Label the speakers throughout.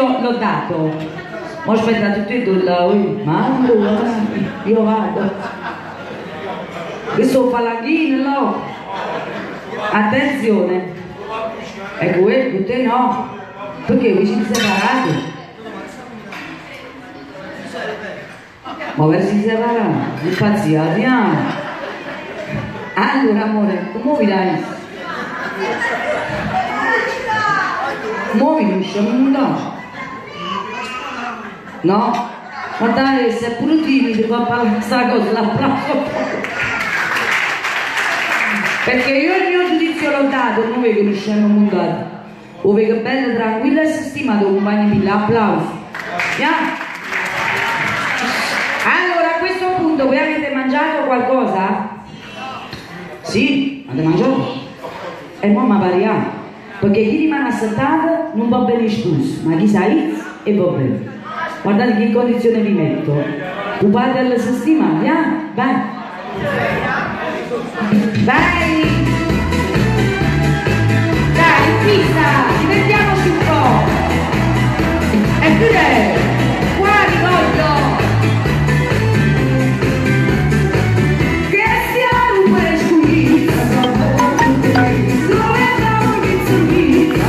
Speaker 1: giudizio l'ho dato. Ma aspetta tutti e due là, ma allora io vado. Questo palanchino là. Attenzione. Ecco, te no. Perché vi siete separati? Ma versi separati? Impaziati, Allora amore, come vi dai? Muovi non c'è nulla. No? Ma dai, se è pure timido fa parlare questa cosa, l'applauso. Perché io il mio giudizio l'ho dato, non vedo che non c'è montato. Lo vedo bello, tranquillo e stimato, compagni mille, applausi. Allora a questo punto voi avete mangiato qualcosa? Sì, avete mangiato? E mamma pariamo. Perché chi rimane assettato non va bene espulso, ma chi sa e va bene. Guardate che condizione vi metto. Tu padre alla sestima, vai. Vai! Dai, in pista, divertiamoci un po'. E pure, qua ricordo. Che siamo per scuglita, dove andiamo in scuglita,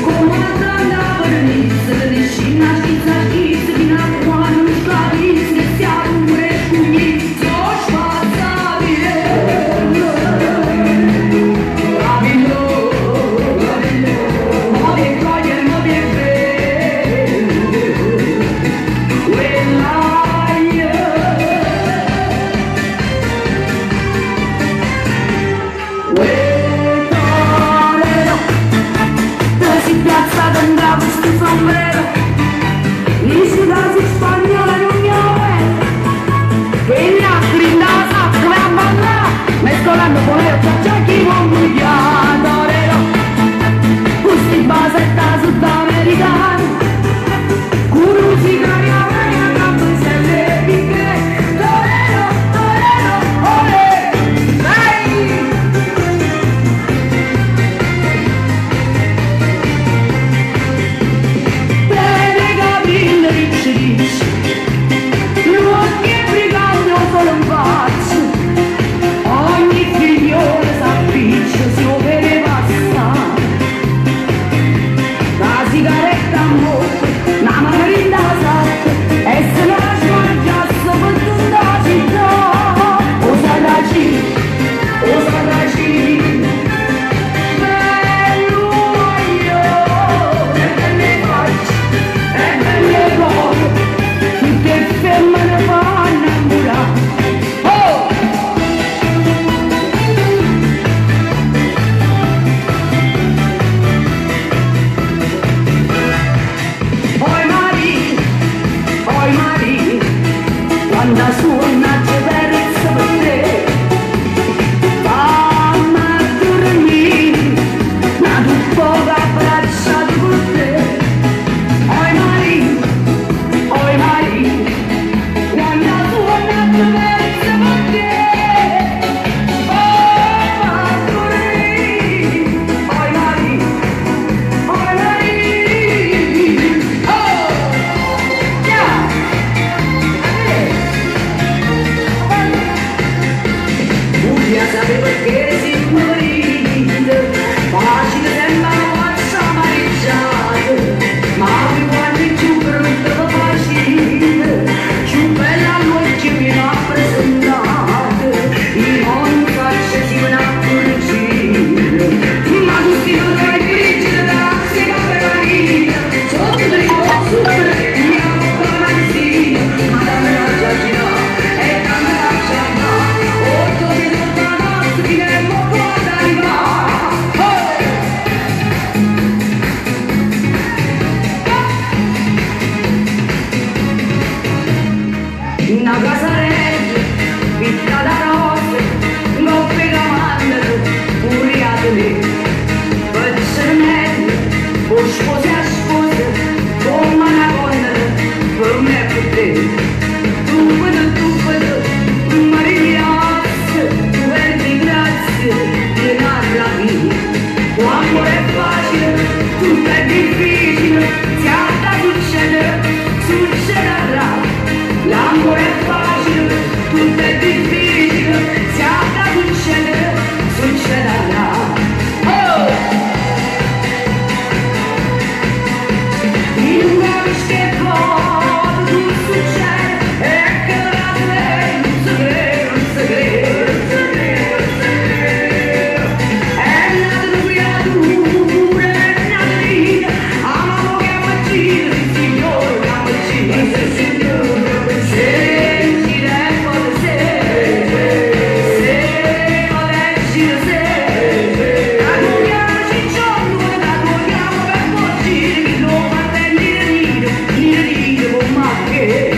Speaker 1: come andava all'inizio, di scina, schizza, schizza, di una non scalizza, che siamo per scuglita.
Speaker 2: L'amore è facile, tutto è difficile.
Speaker 1: succederà, l'amore è facile, tutto è difficile, si ha da succedere, succederà. Oh! In un schifo, tutto succede, e che la sei, un segreto, un segreto, un segreto, un segreto. È nata creatura, è nata vita, amamo che ammaccina, signore che ammaccina, signore, se ci devo se, potessi se, raccogliamoci il giorno, raccogliamo per fuggire, che non attendi di ride, con macchie.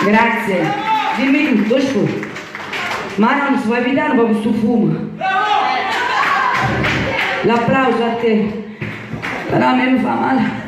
Speaker 1: Grazie, dimmi tutto, scusa. Ma non si può evitare proprio sto fumo. L'applauso a te. Però a me mi fa male.